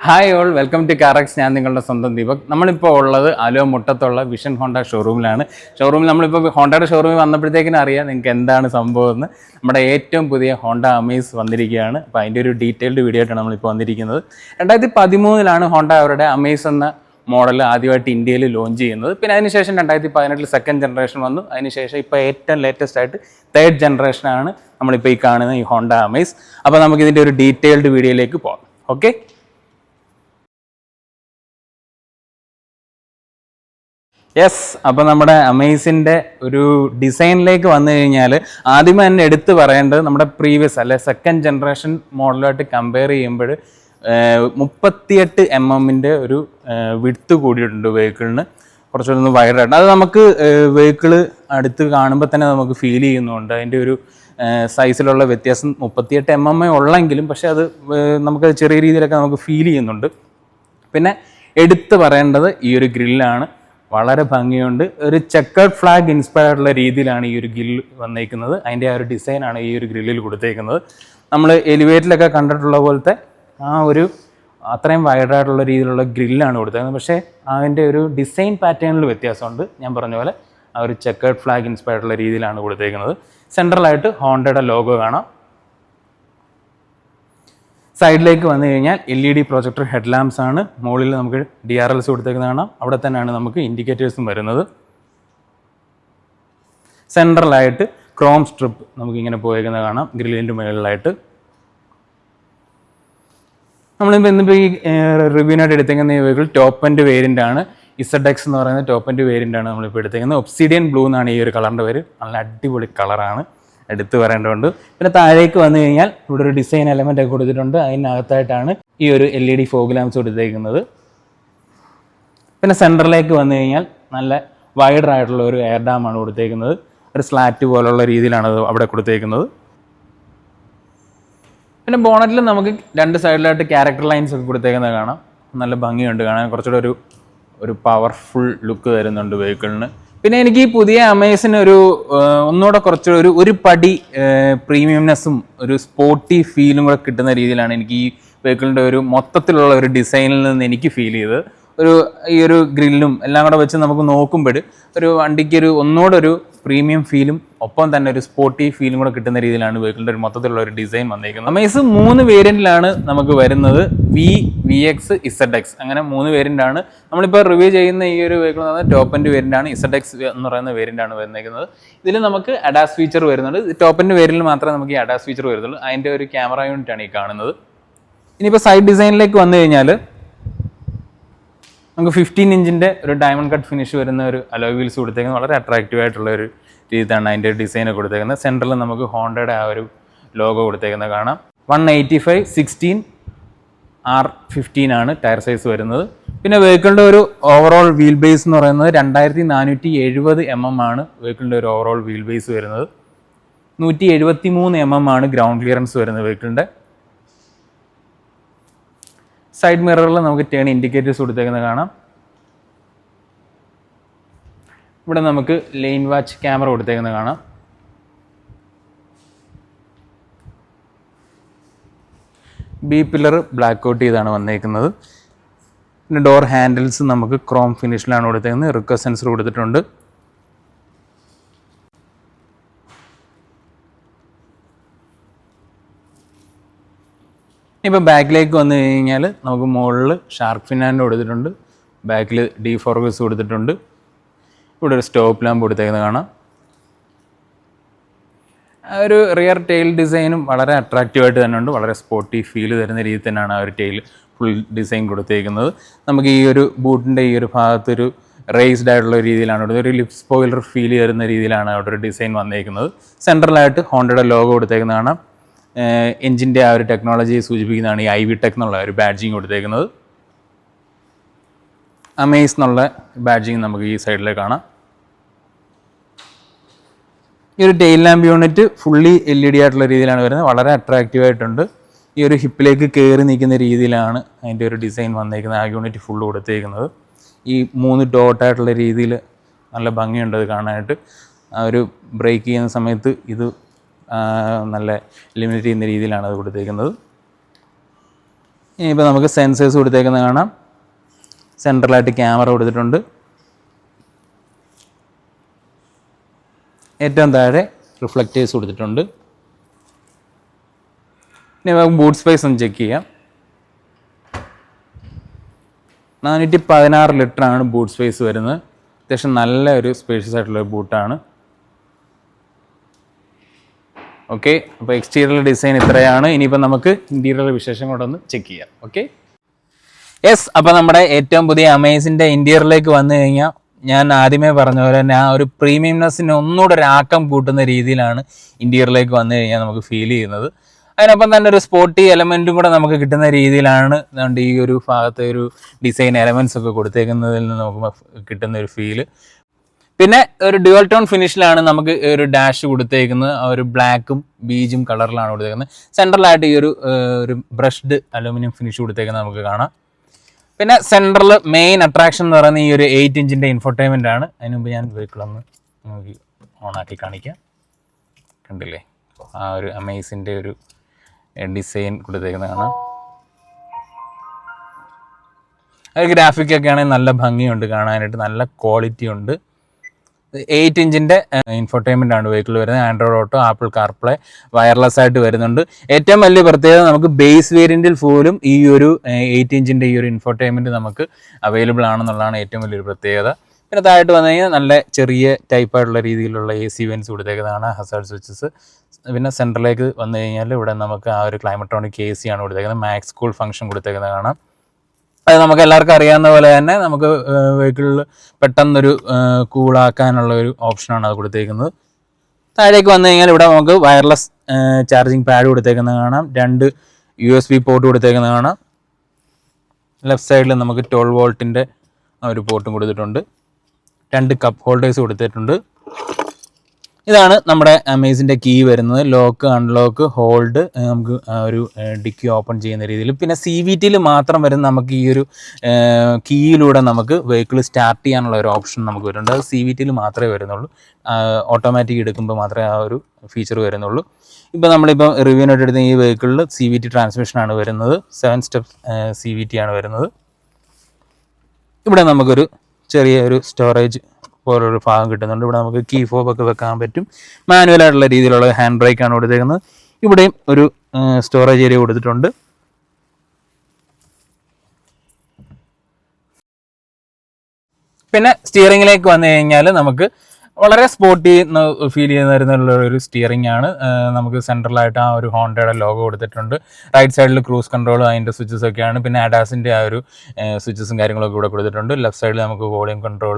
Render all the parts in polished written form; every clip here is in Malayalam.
Hi all, welcome to കാറക്സ്. ഞാൻ നിങ്ങളുടെ സ്വന്തം ദീപക്. നമ്മളിപ്പോൾ ഉള്ളത് ആലുവ മുട്ടത്തുള്ള വിഷൻ ഹോണ്ട ഷോറൂമിലാണ്. നമ്മളിപ്പോൾ ഹോണ്ടയുടെ ഷോറൂമിൽ വന്നപ്പോഴത്തേക്കിനും അറിയാം നിങ്ങൾക്ക് എന്താണ് സംഭവം എന്ന്. നമ്മുടെ ഏറ്റവും പുതിയ ഹോണ്ട അമേസ് വന്നിരിക്കുകയാണ്. അപ്പോൾ അതിൻ്റെ ഒരു ഡീറ്റെയിൽഡ് വീഡിയോ ആയിട്ടാണ് നമ്മളിപ്പോൾ വന്നിരിക്കുന്നത്. 2013 ഹോണ്ട അവരുടെ അമേസ് എന്ന മോഡൽ ആദ്യമായിട്ട് ഇന്ത്യയിൽ ലോഞ്ച് ചെയ്യുന്നത്. പിന്നെ അതിനുശേഷം 2018 സെക്കൻഡ് ജനറേഷൻ വന്നു. അതിനുശേഷം ഇപ്പോൾ ഏറ്റവും ലേറ്റസ്റ്റ് ആയിട്ട് തേർഡ് ജനറേഷനാണ് നമ്മളിപ്പോൾ ഈ കാണുന്ന ഈ ഹോണ്ട അമേസ്. അപ്പോൾ നമുക്കിതിൻ്റെ ഒരു ഡീറ്റെയിൽഡ് വീഡിയോയിലേക്ക് പോകാം. ഓക്കെ. യെസ്, അപ്പോൾ നമ്മുടെ അമേസിൻ്റെ ഒരു ഡിസൈനിലേക്ക് വന്നു കഴിഞ്ഞാൽ ആദ്യമേ തന്നെ എടുത്തു പറയേണ്ടത് നമ്മുടെ പ്രീവിയസ് അല്ലെ സെക്കൻഡ് ജനറേഷൻ മോഡലുമായിട്ട് കമ്പയർ ചെയ്യുമ്പോൾ 38 mm ഒരു വിഡ്ത്ത് കൂടിയിട്ടുണ്ട് വെഹിക്കിളിന്. കുറച്ചൊന്ന് വൈഡായിട്ട് അത് നമുക്ക് വെഹിക്കിള് അടുത്ത് കാണുമ്പോൾ തന്നെ നമുക്ക് ഫീൽ ചെയ്യുന്നുണ്ട്. അതിൻ്റെ ഒരു സൈസിലുള്ള വ്യത്യാസം 38 mm ഉള്ളെങ്കിലും പക്ഷേ അത് നമുക്ക് ചെറിയ രീതിയിലൊക്കെ നമുക്ക് ഫീൽ ചെയ്യുന്നുണ്ട്. പിന്നെ എടുത്തു പറയേണ്ടത് ഈ ഒരു ഗ്രില്ലാണ്. വളരെ ഭംഗിയുണ്ട്. ഒരു ചെക്കേർഡ് ഫ്ലാഗ് ഇൻസ്പയർഡുള്ള രീതിയിലാണ് ഈ ഒരു ഗ്രിൽ വന്നേക്കുന്നത്. അതിൻ്റെ ആ ഒരു ഡിസൈനാണ് ഈ ഒരു ഗ്രില്ലിൽ കൊടുത്തേക്കുന്നത്. നമ്മൾ എലിവേറ്ററിലൊക്കെ കണ്ടിട്ടുള്ള പോലത്തെ ആ ഒരു അത്രയും വൈഡായിട്ടുള്ള രീതിയിലുള്ള ഗ്രില്ലാണ് കൊടുത്തേക്കുന്നത്. പക്ഷേ അതിൻ്റെ ഒരു ഡിസൈൻ പാറ്റേണിൽ വ്യത്യാസമുണ്ട്. ഞാൻ പറഞ്ഞ പോലെ ആ ഒരു ചെക്കേർഡ് ഫ്ലാഗ് ഇൻസ്പയർഡുള്ള രീതിയിലാണ് കൊടുത്തേക്കുന്നത്. സെൻട്രലായിട്ട് ഹോണ്ടയുടെ ലോഗോ കാണാം. സൈഡിലേക്ക് വന്നു കഴിഞ്ഞാൽ LED പ്രൊജക്ടർ ഹെഡ് ലാംപ്സ് ആണ്. മുകളിൽ നമുക്ക് DRLs കൊടുത്തേക്കുന്നത് കാണാം. അവിടെ തന്നെയാണ് നമുക്ക് ഇൻഡിക്കേറ്റേഴ്സും വരുന്നത്. സെൻട്രലായിട്ട് ക്രോം സ്ട്രിപ്പ് നമുക്കിങ്ങനെ പോയേക്കുന്നത് കാണാം ഗ്രില്ലിൻ്റെ മുകളിലായിട്ട്. ഇന്നിപ്പോൾ ഈ റിവ്യൂനായിട്ട് എടുത്തേക്കുന്ന ഈ വെഹിക്കിൾ ടോപ്പ് എൻഡ് വേരിയൻ്റ് ആണ്. ZX എന്ന് പറയുന്ന ടോപ്പ് എൻഡ് വേരിയൻ്റ് ആണ് നമ്മളിപ്പോൾ എടുത്തേക്കുന്നത്. ഒബ്സിഡിയൻ ബ്ലൂ എന്നാണ് ഈ ഒരു കളറിൻ്റെ പേര്. നല്ല അടിപൊളി കളറാണ്, എടുത്ത് പറയേണ്ടതുണ്ട്. പിന്നെ താഴേക്ക് വന്നു കഴിഞ്ഞാൽ ഇവിടെ ഒരു ഡിസൈൻ എലമെൻ്റ് ഒക്കെ കൊടുത്തിട്ടുണ്ട്. അതിനകത്തായിട്ടാണ് ഈ ഒരു LED ഫോഗ് ലാംപ്സ് കൊടുത്തേക്കുന്നത്. പിന്നെ സെൻറ്ററിലേക്ക് വന്നു കഴിഞ്ഞാൽ നല്ല വൈഡറായിട്ടുള്ള ഒരു എയർ ഡാമാണ് കൊടുത്തേക്കുന്നത്. ഒരു സ്ലാറ്റ് പോലുള്ള രീതിയിലാണ് അത് അവിടെ കൊടുത്തേക്കുന്നത്. പിന്നെ ബോണറ്റിൽ നമുക്ക് രണ്ട് സൈഡിലായിട്ട് ക്യാരക്ടർ ലൈൻസ് ഒക്കെ കൊടുത്തേക്കുന്നത് കാണാം. നല്ല ഭംഗിയുണ്ട് കാണാൻ. കുറച്ചുകൂടെ ഒരു പവർഫുൾ ലുക്ക് തരുന്നുണ്ട് വെഹിക്കിളിന്. പിന്നെ എനിക്ക് ഈ പുതിയ അമേസിന് ഒന്നുകൂടെ കുറച്ച് ഒരു പടി പ്രീമിയംനെസ്സും ഒരു സ്പോർട്ടി ഫീലും കൂടെ കിട്ടുന്ന രീതിയിലാണ് എനിക്ക് ഈ വെഹിക്കിളിൻ്റെ ഒരു മൊത്തത്തിലുള്ള ഒരു ഡിസൈനിൽ നിന്ന് എനിക്ക് ഫീൽ ചെയ്തത്. ഈ ഒരു ഗ്രില്ലും എല്ലാം കൂടെ വെച്ച് നമുക്ക് നോക്കുമ്പോൾ ഒരു വണ്ടിക്ക് ഒന്നുകൂടെ ഒരു പ്രീമിയം ഫീലും ഒപ്പം തന്നെ ഒരു സ്പോർട്ടി ഫീലും കൂടെ കിട്ടുന്ന രീതിയിലാണ് വെഹിക്കിളിൻ്റെ ഒരു മൊത്തത്തിലുള്ള ഒരു ഡിസൈൻ വന്നിരിക്കുന്നത്. അമേസ് 3 വേരിയൻറ്റിലാണ് നമുക്ക് വരുന്നത്. VX, ZX അങ്ങനെ 3 വേരിയൻ്റാണ്. നമ്മളിപ്പോൾ റിവ്യൂ ചെയ്യുന്ന ഈ ഒരു വെഹിക്കിൾ എന്ന് പറഞ്ഞാൽ ടോപ്പ് എൻഡ് വേരിയൻ്റാണ്. ZX എന്ന് പറയുന്ന വേരിയൻ്റാണ് വന്നിരിക്കുന്നത്. ഇതിൽ നമുക്ക് അഡാസ് ഫീച്ചർ വരുന്നുണ്ട്. ടോപ്പ് എൻഡ് വേരിയൻറ്റിൽ മാത്രമേ നമുക്ക് ഈ അഡാസ് ഫീച്ചർ വരുന്നുള്ളൂ. അതിൻ്റെ ഒരു ക്യാമറ യൂണിറ്റാണ് ഈ കാണുന്നത്. ഇനിയിപ്പോൾ സൈഡ് ഡിസൈനിലേക്ക് വന്നു കഴിഞ്ഞാൽ നമുക്ക് 15 ഇഞ്ചിൻ്റെ ഒരു ഡയമണ്ട് കട്ട് ഫിനിഷ് വരുന്ന ഒരു അലോയ് വീൽസ് കൊടുത്തേക്കുന്നത്. വളരെ അട്രാക്റ്റീവ് ആയിട്ടുള്ള ഒരു രീതിയിലാണ് അതിൻ്റെ ഡിസൈൻ കൊടുത്തേക്കുന്നത്. സെൻറ്ററിൽ നമുക്ക് ഹോണ്ടയുടെ ആ ഒരു ലോഗോ കൊടുത്തേക്കുന്നത് കാണാം. 185/16 R15 ആണ് ടയർ സൈസ് വരുന്നത്. പിന്നെ വെഹിക്കിളിൻ്റെ ഒരു ഓവറോൾ വീൽ ബേസ് എന്ന് പറയുന്നത് 2470 mm ആണ് വെഹിക്കിളിൻ്റെ ഒരു ഓവറോൾ വീൽ ബേസ് വരുന്നത്. 173 mm ആണ് ഗ്രൗണ്ട് ക്ലിയറൻസ് വരുന്നത് വെഹിക്കിളിൻ്റെ. സൈഡ് മിററിൽ നമുക്ക് ടേൺ ഇൻഡിക്കേറ്റേഴ്സ് കൊടുത്തേക്കുന്നത് കാണാം. ഇവിടെ നമുക്ക് ലെയിൻ വാച്ച് ക്യാമറ കൊടുത്തേക്കുന്നത് കാണാം. ബി പില്ലർ ബ്ലാക്ക് ഔട്ട് ചെയ്താണ് വന്നേക്കുന്നത്. പിന്നെ ഡോർ ഹാൻഡിൽസ് നമുക്ക് ക്രോം ഫിനിഷിലാണ് കൊടുത്തേക്കുന്നത്. റിക്വസ്റ്റ് സെൻസർ കൊടുത്തിട്ടുണ്ട്. ഇപ്പോൾ ബാക്കിലേക്ക് വന്നു കഴിഞ്ഞാൽ നമുക്ക് മുകളിൽ ഷാർക്ക് ഫിനാൻഡ് കൊടുത്തിട്ടുണ്ട്. ബാക്കിൽ ഡീഫോർഗസ് കൊടുത്തിട്ടുണ്ട്. ഇവിടെ ഒരു സ്റ്റോപ്പ് ലാമ്പ് കൊടുത്തേക്കുന്നത് കാണാം. ഒരു റിയർ ടെയിൽ ഡിസൈനും വളരെ അട്രാക്റ്റീവായിട്ട് തന്നെ ഉണ്ട്. വളരെ സ്പോർട്ടി ഫീൽ തരുന്ന രീതിയിൽ തന്നെയാണ് ആ ഒരു ടെയിൽ ഫുൾ ഡിസൈൻ കൊടുത്തേക്കുന്നത്. നമുക്ക് ഈ ഒരു ബൂട്ടിൻ്റെ ഈ ഒരു ഭാഗത്തൊരു റേസ്ഡ് ആയിട്ടുള്ള രീതിയിലാണ് ഇവിടെ ഒരു ലിപ് സ്പോയിലർ ഫീൽ തരുന്ന രീതിയിലാണ് അവിടെ ഒരു ഡിസൈൻ വന്നേക്കുന്നത്. സെൻട്രലായിട്ട് ഹോണ്ടയുടെ ലോഗോ കൊടുത്തേക്കുന്നത് കാണാം. എഞ്ചിൻ്റെ ആ ഒരു ടെക്നോളജി സൂചിപ്പിക്കുന്നതാണ് ഈ IV ടെക് എന്നുള്ള ഒരു ബാഡ്ജിങ് കൊടുത്തേക്കുന്നത്. അമേസ് എന്നുള്ള ബാഡ്ജിങ് നമുക്ക് ഈ സൈഡിൽ കാണാം. ഈ ഒരു tail lamp unit fully LED ആയിട്ടുള്ള രീതിയിലാണ് വരുന്നത്. വളരെ അട്രാക്റ്റീവ് ആയിട്ടുണ്ട്. ഈ ഒരു ഹിപ്പിലേക്ക് കയറി നിൽക്കുന്ന രീതിയിലാണ് അതിൻ്റെ ഒരു ഡിസൈൻ വന്നേക്കുന്നത്. ആ യൂണിറ്റ് ഫുള്ള് കൊടുത്തേക്കുന്നത്. ഈ 3 ഡോട്ടായിട്ടുള്ള രീതിയിൽ നല്ല ഭംഗിയുണ്ട് അത് കാണാനായിട്ട്. ആ ഒരു ബ്രേക്ക് ചെയ്യുന്ന സമയത്ത് ഇത് നല്ല എലിമിനേറ്റ് ചെയ്യുന്ന രീതിയിലാണ് അത് കൊടുത്തേക്കുന്നത്. ഇനിയിപ്പോൾ നമുക്ക് സെൻസേഴ്സ് കൊടുത്തേക്കുന്നത് കാണാം. സെൻട്രലായിട്ട് ക്യാമറ കൊടുത്തിട്ടുണ്ട്. ഏറ്റവും താഴെ റിഫ്ലക്റ്റേഴ്സ് കൊടുത്തിട്ടുണ്ട്. ഇനി നമുക്ക് ബൂട്ട് സ്പേസ് ഒന്ന് ചെക്ക് ചെയ്യാം. 416 ലിറ്ററാണ് ബൂട്ട് സ്പേസ് വരുന്നത്. അത്യാവശ്യം നല്ല ഒരു സ്പേഷ്യസ് ആയിട്ടുള്ള ബൂട്ടാണ്. ഓക്കെ, അപ്പോൾ എക്സ്റ്റീരിയർ ഡിസൈൻ ഇത്രയാണ്. ഇനിയിപ്പോൾ നമുക്ക് ഇൻറ്റീരിയർ വിശേഷം കൊണ്ടൊന്ന് ചെക്ക് ചെയ്യാം. Okay, yes. അപ്പോൾ നമ്മുടെ ഏറ്റവും പുതിയ അമേസിൻ്റെ ഇൻറ്റീരിയറിലേക്ക് വന്നു കഴിഞ്ഞാൽ ഞാൻ ആദ്യമേ പറഞ്ഞ പോലെ തന്നെ ആ ഒരു പ്രീമിയംനെസ്സിന് ഒന്നുകൂടെ ഒരു ആക്കം കൂട്ടുന്ന രീതിയിലാണ് ഇൻറ്റീരിയറിലേക്ക് വന്നു കഴിഞ്ഞാൽ നമുക്ക് ഫീൽ ചെയ്യുന്നത്. അതിനൊപ്പം തന്നെ ഒരു സ്പോർട്ടി എലമെൻറ്റും കൂടെ നമുക്ക് കിട്ടുന്ന രീതിയിലാണ് അതുകൊണ്ട് ഈ ഒരു ഭാഗത്തെ ഒരു ഡിസൈൻ എലമെൻറ്റ്സ് ഒക്കെ കൊടുത്തേക്കുന്നതിൽ നിന്ന് നമുക്ക് കിട്ടുന്ന ഒരു ഫീല്. പിന്നെ ഒരു ഡ്യുവൽ ടോൺ ഫിനിഷിലാണ് നമുക്ക് ഒരു ഡാഷ് കൊടുത്തേക്കുന്നത്. ഒരു ബ്ലാക്കും ബീജും കളറിലാണ് കൊടുത്തേക്കുന്നത്. സെൻട്രലായിട്ട് ഈ ഒരു ബ്രഷ്ഡ് അലൂമിനിയം ഫിനിഷ് കൊടുത്തേക്കുന്നത് നമുക്ക് കാണാം. പിന്നെ സെൻട്രൽ മെയിൻ അട്രാക്ഷൻ എന്ന് പറയുന്നത് ഈ ഒരു 8 ഇഞ്ചിൻ്റെ ഇൻഫോർടൈൻമെൻ്റ് ആണ്. അതിന് മുമ്പ് ഞാൻ വെഹിക്കിളൊന്ന് നമുക്ക് ഓണാക്കി കാണിക്കാം. കണ്ടില്ലേ, ആ ഒരു അമേസിൻ്റെ ഒരു ഡിസൈൻ കൊടുത്തേക്കുന്നതാണ്. ഒരു ഗ്രാഫിക്കൊക്കെ ആണെങ്കിൽ നല്ല ഭംഗിയുണ്ട് കാണാനായിട്ട്, നല്ല ക്വാളിറ്റി ഉണ്ട്. 8 ഇഞ്ചിൻ്റെ ഇൻഫോർടൈൻമെൻ്റ് ആണ് വെഹിക്കിൾ വരുന്നത്. Android auto, apple CarPlay wireless ആയിട്ട് വരുന്നുണ്ട്. ഏറ്റവും വലിയ പ്രത്യേകത നമുക്ക് ബേസ് വേരിയൻറ്റിൽ പോലും ഈ ഒരു 8 ഇഞ്ചിൻ്റെ ഈ ഒരു ഇൻഫോർടൈൻമെൻറ്റ് നമുക്ക് അവൈലബിൾ ആണെന്നുള്ളതാണ് ഏറ്റവും വലിയൊരു പ്രത്യേകത. പിന്നെ താഴോട്ട് വന്നു കഴിഞ്ഞാൽ നല്ല ചെറിയ ടൈപ്പായിട്ടുള്ള രീതിയിലുള്ള AC വെൻസ് കൊടുത്തേക്കുന്നതാണ്, ഹസാർഡ് സ്വിച്ചസ്. പിന്നെ സെൻട്രലിലേക്ക് വന്നു കഴിഞ്ഞാൽ ഇവിടെ നമുക്ക് ആ ഒരു ക്ലൈമട്രോണിക് AC ആണ് കൊടുത്തേക്കുന്നത്. മാക്സ് കൂൾ ഫംഗ്ഷൻ കൊടുത്തേക്കുന്നത് കാണാം. അത് നമുക്ക് എല്ലാവർക്കും അറിയാവുന്ന പോലെ തന്നെ നമുക്ക് വെഹിക്കിളിൽ പെട്ടെന്നൊരു കൂളാക്കാനുള്ള ഒരു ഓപ്ഷനാണ് അത് കൊടുത്തേക്കുന്നത്. താഴേക്ക് വന്നു കഴിഞ്ഞാൽ ഇവിടെ നമുക്ക് വയർലെസ് ചാർജിങ് പാഡ് കൊടുത്തേക്കുന്നത് കാണാം. 2 USB പോർട്ട് കൊടുത്തേക്കുന്നത് കാണാം. ലെഫ്റ്റ് സൈഡിൽ നമുക്ക് 12 വോൾട്ടിൻ്റെ ഒരു പോർട്ടും കൊടുത്തിട്ടുണ്ട്. 2 കപ്പ് ഹോൾഡേഴ്സ് കൊടുത്തിട്ടുണ്ട്. ഇതാണ് നമ്മുടെ അമേസിൻ്റെ കീ വരുന്നത്. ലോക്ക്, അൺലോക്ക്, ഹോൾഡ്, നമുക്ക് ഒരു ഡിക്കി ഓപ്പൺ ചെയ്യുന്ന രീതിയിൽ. പിന്നെ CVTയിൽ മാത്രം വരുന്ന നമുക്ക് ഈ ഒരു കീയിലൂടെ നമുക്ക് വെഹിക്കിൾ സ്റ്റാർട്ട് ചെയ്യാനുള്ള ഒരു ഓപ്ഷൻ നമുക്ക് വരുന്നുണ്ട്. അത് CVTയിൽ മാത്രമേ വരുന്നുള്ളൂ. ഓട്ടോമാറ്റിക് എടുക്കുമ്പോൾ മാത്രമേ ആ ഒരു ഫീച്ചർ വരുന്നുള്ളൂ. ഇപ്പോൾ നമ്മളിപ്പോൾ റിവ്യൂവിനായിട്ട് എടുത്ത ഈ വെഹിക്കിളിൽ CVT ട്രാൻസ്മിഷനാണ് വരുന്നത്. 7 സ്റ്റെപ്പ് CVT ആണ് വരുന്നത്. ഇവിടെ നമുക്കൊരു ചെറിയൊരു സ്റ്റോറേജ് പോലൊരു ഭാഗം കിട്ടുന്നുണ്ട്. ഇവിടെ നമുക്ക് കീ ഫോബ് ഒക്കെ വെക്കാൻ പറ്റും. മാനുവലായിട്ടുള്ള രീതിയിലുള്ള ഹാൻഡ് ബ്രേക്കാണ് കൊടുത്തേക്കുന്നത്. ഇവിടെയും ഒരു സ്റ്റോറേജ് ഏരിയ കൊടുത്തിട്ടുണ്ട്. പിന്നെ സ്റ്റിയറിങ്ങിലേക്ക് വന്നു കഴിഞ്ഞാൽ നമുക്ക് വളരെ സ്പോർട്ടി ഫീൽ ചെയ്യുന്ന ഒരു സ്റ്റിയറിംഗ് ആണ്. നമുക്ക് സെൻട്രലായിട്ട് ആ ഒരു ഹോണ്ടയുടെ ലോഗോ കൊടുത്തിട്ടുണ്ട്. റൈറ്റ് സൈഡിൽ ക്രൂസ് കൺട്രോൾ, അതിൻ്റെ സ്വിച്ചസ് ഒക്കെയാണ്. പിന്നെ അഡാസിൻ്റെ ആ ഒരു സ്വിച്ചസും കാര്യങ്ങളൊക്കെ ഇവിടെ കൊടുത്തിട്ടുണ്ട്. ലെഫ്റ്റ് സൈഡിൽ നമുക്ക് വോളിയം കൺട്രോൾ,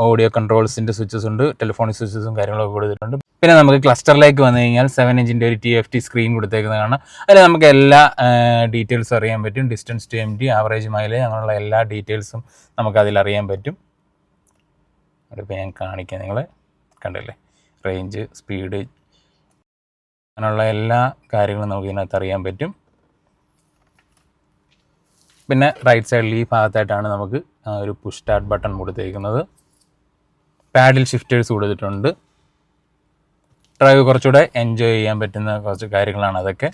ഓഡിയോ കൺട്രോൾസിൻ്റെ സ്വിച്ചസ് ഉണ്ട്. ടെലിഫോണിക് സ്വിച്ചസും കാര്യങ്ങളൊക്കെ കൊടുത്തിട്ടുണ്ട്. പിന്നെ നമുക്ക് ക്ലസ്റ്ററിലേക്ക് വന്നു കഴിഞ്ഞാൽ 7 ഇഞ്ചിൻ്റെ ഒരു TFT സ്ക്രീൻ കൊടുത്തേക്കുന്നതാണ്. അതിൽ നമുക്ക് എല്ലാ ഡീറ്റെയിൽസും അറിയാൻ പറ്റും. Distance to MT, average mileage, അങ്ങനെയുള്ള എല്ലാ ഡീറ്റെയിൽസും നമുക്ക് അതിലറിയാൻ പറ്റും. അതിപ്പോൾ ഞാൻ കാണിക്കാം, നിങ്ങളെ കണ്ടില്ലേ, റേഞ്ച്, സ്പീഡ്, അങ്ങനെയുള്ള എല്ലാ കാര്യങ്ങളും നമുക്ക് ഇതിനകത്ത് അറിയാൻ പറ്റും. പിന്നെ റൈറ്റ് സൈഡിൽ ഈ ഭാഗത്തായിട്ടാണ് നമുക്ക് ഒരു പുഷ് സ്റ്റാർട്ട് ബട്ടൺ കൊടുത്തേക്കുന്നത്. പാഡിൽ ഷിഫ്റ്റേഴ്സ് കൊടുത്തിട്ടുണ്ട്. ഡ്രൈവ് കുറച്ചുകൂടെ എൻജോയ് ചെയ്യാൻ പറ്റുന്ന കുറച്ച് കാര്യങ്ങളാണ് അതൊക്കെ.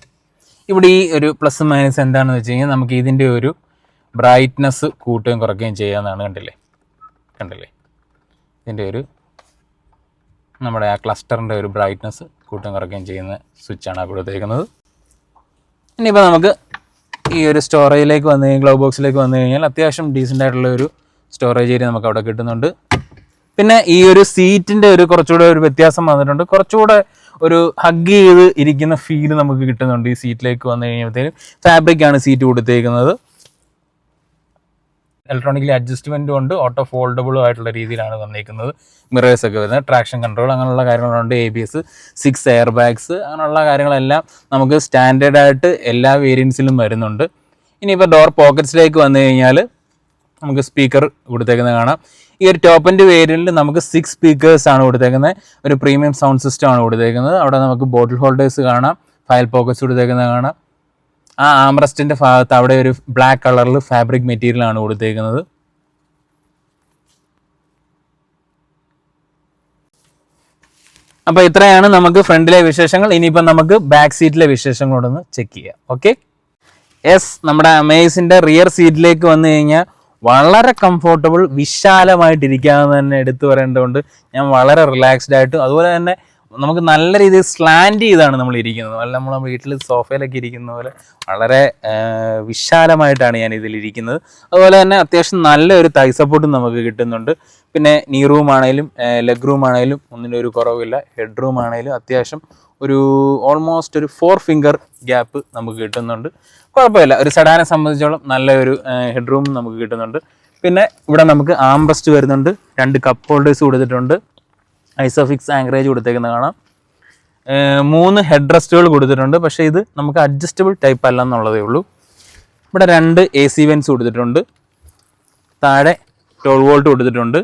ഇവിടെ ഈ ഒരു പ്ലസ് മൈനസ് എന്താണെന്ന് വെച്ച് കഴിഞ്ഞാൽ നമുക്ക് ഇതിൻ്റെ ഒരു ബ്രൈറ്റ്നസ് കൂട്ടുകയും കുറയ്ക്കുകയും ചെയ്യാമെന്നാണ്. കണ്ടില്ലേ ഇതിൻ്റെ ഒരു നമ്മുടെ ആ ക്ലസ്റ്ററിൻ്റെ ഒരു ബ്രൈറ്റ്നസ് കൂട്ടുകയും കുറയ്ക്കുകയും ചെയ്യുന്ന സ്വിച്ചാണ് കൊടുത്തേക്കുന്നത്. ഇനിയിപ്പോൾ നമുക്ക് ഈ ഒരു സ്റ്റോറേജിലേക്ക് വന്നു കഴിഞ്ഞാൽ, ഗ്ലൗ ബോക്സിലേക്ക് വന്നു കഴിഞ്ഞാൽ അത്യാവശ്യം ഡീസൻ്റ് ആയിട്ടുള്ള ഒരു സ്റ്റോറേജ് ഏരിയ നമുക്ക് അവിടെ കിട്ടുന്നുണ്ട്. പിന്നെ ഈ ഒരു സീറ്റിൻ്റെ ഒരു കുറച്ചുകൂടെ ഒരു വ്യത്യാസം വന്നിട്ടുണ്ട്. കുറച്ചുകൂടെ ഒരു ഹഗ് ചെയ്ത് ഇരിക്കുന്ന ഫീല് നമുക്ക് കിട്ടുന്നുണ്ട് ഈ സീറ്റിലേക്ക് വന്നു കഴിയുമ്പോഴത്തേക്കും. ഫാബ്രിക്കാണ് സീറ്റ് കൊടുത്തേക്കുന്നത്. ഇലക്ട്രോണിക്കലി അഡ്ജസ്റ്റ്മെൻറ്റും ഉണ്ട്, ഓട്ടോ ഫോൾഡബിളും ആയിട്ടുള്ള രീതിയിലാണ് വന്നിരിക്കുന്നത്. മിറേഴ്സ് ഒക്കെ വരുന്നത്, ട്രാക്ഷൻ കൺട്രോൾ, അങ്ങനെയുള്ള കാര്യങ്ങളുണ്ട്. ABS, 6 എയർ ബാഗ്സ്, അങ്ങനെയുള്ള കാര്യങ്ങളെല്ലാം നമുക്ക് സ്റ്റാൻഡേർഡായിട്ട് എല്ലാ വേരിയൻസിലും വരുന്നുണ്ട്. ഇനിയിപ്പോൾ ഡോർ പോക്കറ്റ്സിലേക്ക് വന്നു കഴിഞ്ഞാൽ നമുക്ക് സ്പീക്കർ കൊടുത്തേക്കുന്നത് കാണാം. ഈ ഒരു ടോപ്പ് എൻഡ് വേരിയൻറ്റിൽ നമുക്ക് 6 സ്പീക്കേഴ്സ് ആണ് കൊടുത്തേക്കുന്നത്. ഒരു പ്രീമിയം സൗണ്ട് സിസ്റ്റം ആണ് കൊടുത്തേക്കുന്നത്. അവിടെ നമുക്ക് ബോട്ടിൽ ഹോൾഡേഴ്സ് കാണാം, ഫയൽ പോക്കറ്റ്സ് കൊടുത്തേക്കുന്നത് കാണാം. ആ ആംറസ്റ്റിൻ്റെ ഭാഗത്ത് അവിടെ ഒരു ബ്ലാക്ക് കളറിൽ ഫാബ്രിക് മെറ്റീരിയലാണ് കൊടുത്തേക്കുന്നത്. അപ്പോൾ ഇത്രയാണ് നമുക്ക് ഫ്രണ്ടിലെ വിശേഷങ്ങൾ. ഇനിയിപ്പോൾ നമുക്ക് ബാക്ക് സീറ്റിലെ വിശേഷങ്ങളോടൊന്ന് ചെക്ക് ചെയ്യാം. ഓക്കെ, യെസ്, നമ്മുടെ അമേസിൻ്റെ റിയർ സീറ്റിലേക്ക് വന്നു കഴിഞ്ഞാൽ വളരെ കംഫോർട്ടബിൾ, വിശാലമായിട്ടിരിക്കാമെന്ന് തന്നെ എടുത്തു പറയേണ്ടതുകൊണ്ട് ഞാൻ വളരെ റിലാക്സ്ഡ് ആയിട്ട്, അതുപോലെ തന്നെ നമുക്ക് നല്ല രീതിയിൽ സ്ലാൻഡ് ചെയ്താണ് നമ്മൾ ഇരിക്കുന്നത്. അല്ല, നമ്മൾ വീട്ടിൽ സോഫയിലൊക്കെ ഇരിക്കുന്ന പോലെ വളരെ വിശാലമായിട്ടാണ് ഞാൻ ഇതിലിരിക്കുന്നത്. അതുപോലെ തന്നെ അത്യാവശ്യം നല്ലൊരു തൈ സപ്പോർട്ടും നമുക്ക് കിട്ടുന്നുണ്ട്. പിന്നെ നീ റൂം ആണെങ്കിലും ലെഗ് റൂം ആണെങ്കിലും ഒന്നിനും ഒരു കുറവില്ല. ഹെഡ് റൂം ആണെങ്കിലും അത്യാവശ്യം ഒരു ഓൾമോസ്റ്റ് ഒരു 4 ഫിംഗർ ഗ്യാപ്പ് നമുക്ക് കിട്ടുന്നുണ്ട്. കുഴപ്പമില്ല, ഒരു സെഡാനെ സംബന്ധിച്ചോളം നല്ലൊരു ഹെഡ് റൂം നമുക്ക് കിട്ടുന്നുണ്ട്. പിന്നെ ഇവിടെ നമുക്ക് ആംറസ്റ്റ് വരുന്നുണ്ട്, 2 കപ്പ് ഹോൾഡേഴ്സ് കൊടുത്തിട്ടുണ്ട്, ഐസോഫിക്സ് ആങ്കറേജ് കൊടുത്തേക്കുന്ന കാണാം, 3 ഹെഡ് റെസ്റ്റുകൾ കൊടുത്തിട്ടുണ്ട്. പക്ഷേ ഇത് നമുക്ക് അഡ്ജസ്റ്റബിൾ ടൈപ്പ് അല്ല എന്നുള്ളതേ ഉള്ളൂ. ഇവിടെ 2 AC വെൻസ് കൊടുത്തിട്ടുണ്ട്, താഴെ 12 വോൾട്ട് കൊടുത്തിട്ടുണ്ട്.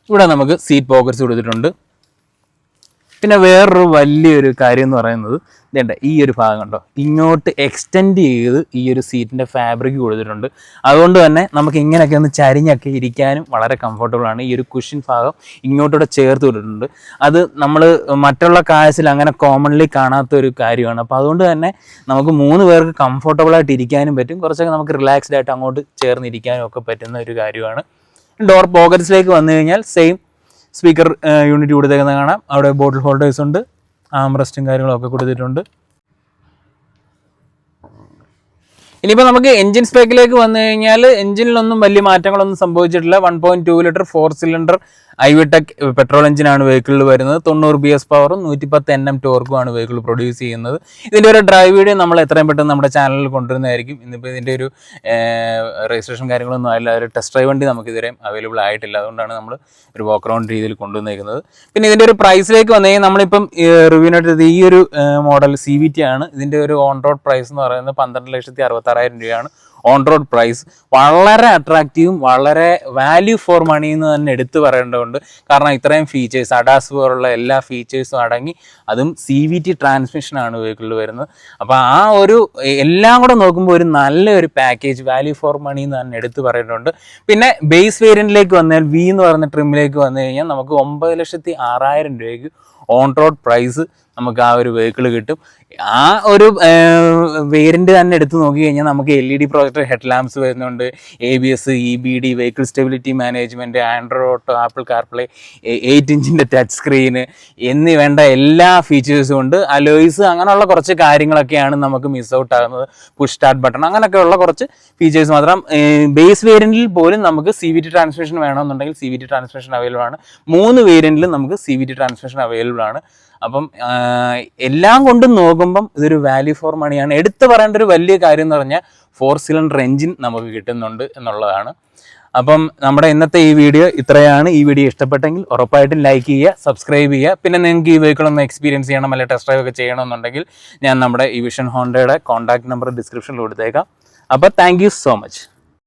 ഇവിടെ നമുക്ക് സീറ്റ് പോക്കറ്റ്സ് കൊടുത്തിട്ടുണ്ട്. പിന്നെ വേറൊരു വലിയൊരു കാര്യം എന്ന് പറയുന്നത് ഇതേണ്ട ഈ ഒരു ഭാഗം കണ്ടോ, ഇങ്ങോട്ട് എക്സ്റ്റെൻഡ് ചെയ്ത് ഈ ഒരു സീറ്റിൻ്റെ ഫാബ്രിക് കൊടുത്തിട്ടുണ്ട്. അതുകൊണ്ട് തന്നെ നമുക്ക് ഇങ്ങനെയൊക്കെ ഒന്ന് ചരിഞ്ഞൊക്കെ ഇരിക്കാനും വളരെ കംഫർട്ടബിളാണ്. ഈ ഒരു കുഷൻ ഭാഗം ഇങ്ങോട്ടൂടെ ചേർത്ത് വിട്ടിട്ടുണ്ട്. അത് നമ്മൾ മറ്റുള്ള കാഴ്ചയിൽ അങ്ങനെ കോമൺലി കാണാത്ത ഒരു കാര്യമാണ്. അപ്പോൾ അതുകൊണ്ട് തന്നെ നമുക്ക് 3 പേർക്ക് കംഫർട്ടബിളായിട്ട് ഇരിക്കാനും പറ്റും, കുറച്ചൊക്കെ നമുക്ക് റിലാക്സ്ഡ് ആയിട്ട് അങ്ങോട്ട് ചേർന്നിരിക്കാനും ഒക്കെ പറ്റുന്ന ഒരു കാര്യമാണ്. ഡോർ പോക്കറ്റ്സിലേക്ക് വന്നു കഴിഞ്ഞാൽ സെയിം സ്പീക്കർ യൂണിറ്റ് കൊടുത്തേക്കുന്നത് കാണാം. അവിടെ ബോട്ടിൽ ഹോൾഡേഴ്സ് ഉണ്ട്, ആംറസ്റ്റും കാര്യങ്ങളൊക്കെ കൊടുത്തിട്ടുണ്ട്. ഇനിയിപ്പോൾ നമുക്ക് എഞ്ചിൻ സ്പെക്കിലേക്ക് വന്നു കഴിഞ്ഞാൽ എഞ്ചിനിലൊന്നും വലിയ മാറ്റങ്ങളൊന്നും സംഭവിച്ചിട്ടില്ല. 1.2 ലിറ്റർ 4 സിലിണ്ടർ ഐവിടെക് പെട്രോൾ എഞ്ചിനാണ് വെഹിക്കിളിൽ വരുന്നത്. 90 BS പവറും 110 Nm ടോർക്കുമാണ് വെഹിക്കിൾ പ്രൊഡ്യൂസ് ചെയ്യുന്നത്. ഇതിൻ്റെ ഒരു ഡ്രൈവ് വീഡിയോ നമ്മൾ എത്രയും പെട്ടെന്ന് നമ്മുടെ ചാനലിൽ കൊണ്ടുവരുന്നതായിരിക്കും. ഇന്നിപ്പോൾ ഇതിൻ്റെ ഒരു രജിസ്ട്രേഷൻ കാര്യങ്ങളൊന്നും ആയില്ല, ഒരു ടെസ്റ്റ് ഡ്രൈവ് വണ്ടി നമുക്ക് ഇതുവരെയും അവൈലബിൾ ആയിട്ടില്ല. അതുകൊണ്ടാണ് നമ്മൾ ഒരു വാക്ക് അറൗണ്ട് രീതിയിൽ കൊണ്ടുവന്നിരിക്കുന്നത്. പിന്നെ ഇതിൻ്റെ ഒരു പ്രൈസിലേക്ക് വന്നു കഴിഞ്ഞാൽ നമ്മളിപ്പം റിവ്യൂവിനായിട്ട് ഈ ഒരു മോഡൽ CVT ആണ്. ഇതിൻ്റെ ഒരു ഓൺ റോഡ് പ്രൈസ് എന്ന് പറയുന്നത് 12,66,000 രൂപയാണ് ഓൺ റോഡ് പ്രൈസ്. വളരെ അട്രാക്റ്റീവും വളരെ വാല്യൂ ഫോർ മണി എന്ന് തന്നെ എടുത്തു പറയേണ്ടതുണ്ട്. കാരണം ഇത്രയും ഫീച്ചേഴ്സ്, അഡാസ് പോലുള്ള എല്ലാ ഫീച്ചേഴ്സും അടങ്ങി, അതും CVT ട്രാൻസ്മിഷനാണ് വെഹിക്കിളിൽ വരുന്നത്. അപ്പോൾ ആ ഒരു എല്ലാം കൂടെ നോക്കുമ്പോൾ ഒരു നല്ലൊരു പാക്കേജ്, വാല്യൂ ഫോർ മണി എന്ന് തന്നെ എടുത്തു പറയേണ്ടതുണ്ട്. പിന്നെ ബേസ് വേരിയൻറ്റിലേക്ക് വന്നാൽ V എന്ന് പറയുന്ന ട്രിമ്മിലേക്ക് വന്നു കഴിഞ്ഞാൽ നമുക്ക് 9,06,000 രൂപയ്ക്ക് ഓൺ റോഡ് പ്രൈസ് നമുക്ക് ആ ഒരു വെഹിക്കിൾ കിട്ടും. ആ ഒരു വേരിയൻ്റ് തന്നെ എടുത്ത് നോക്കി കഴിഞ്ഞാൽ നമുക്ക് LED പ്രൊജക്ടർ ഹെഡ് ലാമ്പ്സ് വരുന്നുണ്ട്, ABS, EBD, vehicle stability management, Android auto, apple CarPlay, 8 ഇഞ്ചിൻ്റെ ടച്ച് സ്ക്രീന് എന്നീ വേണ്ട എല്ലാ ഫീച്ചേഴ്സും ഉണ്ട്. അലോയ്സ്, അങ്ങനെയുള്ള കുറച്ച് കാര്യങ്ങളൊക്കെയാണ് നമുക്ക് മിസ് ഔട്ട് ആകുന്നത്. പുഷ് സ്റ്റാർട്ട് ബട്ടൺ, അങ്ങനെയൊക്കെയുള്ള കുറച്ച് ഫീച്ചേഴ്സ് മാത്രം. ബേസ് വേരിയൻറ്റിൽ പോലും നമുക്ക് CVT ട്രാൻസ്മിഷൻ വേണമെന്നുണ്ടെങ്കിൽ CVT ട്രാൻസ്മിഷൻ അവൈലബിൾ ആണ്. 3 വേരിയൻറ്റിലും നമുക്ക് CVT ട്രാൻസ്മിഷൻ അവൈലബിൾ ആണ്. അപ്പം എല്ലാം കൊണ്ടും നോക്കുമ്പം ഇതൊരു വാല്യൂ ഫോർ മണിയാണ്. എടുത്തു പറയേണ്ട ഒരു വലിയ കാര്യം എന്ന് പറഞ്ഞാൽ 4 സിലിണ്ടർ എഞ്ചിൻ നമുക്ക് കിട്ടുന്നുണ്ട് എന്നുള്ളതാണ്. അപ്പം നമ്മുടെ ഇന്നത്തെ ഈ വീഡിയോ ഇത്രയാണ്. ഈ വീഡിയോ ഇഷ്ടപ്പെട്ടെങ്കിൽ ഉറപ്പായിട്ടും ലൈക്ക് ചെയ്യുക, സബ്സ്ക്രൈബ് ചെയ്യുക. പിന്നെ നിങ്ങൾക്ക് ഈ വെഹിക്കിൾ ഒന്ന് എക്സ്പീരിയൻസ് ചെയ്യണം, അല്ലെങ്കിൽ ടെസ്റ്റ് ഡ്രൈവ് ഒക്കെ ചെയ്യണമെന്നുണ്ടെങ്കിൽ ഞാൻ നമ്മുടെ ഈ വിഷൻ ഹോണ്ടയുടെ കോൺടാക്ട് നമ്പർ ഡിസ്ക്രിപ്ഷനിൽ കൊടുത്തേക്കാം. അപ്പോൾ താങ്ക് യു സോ മച്ച്.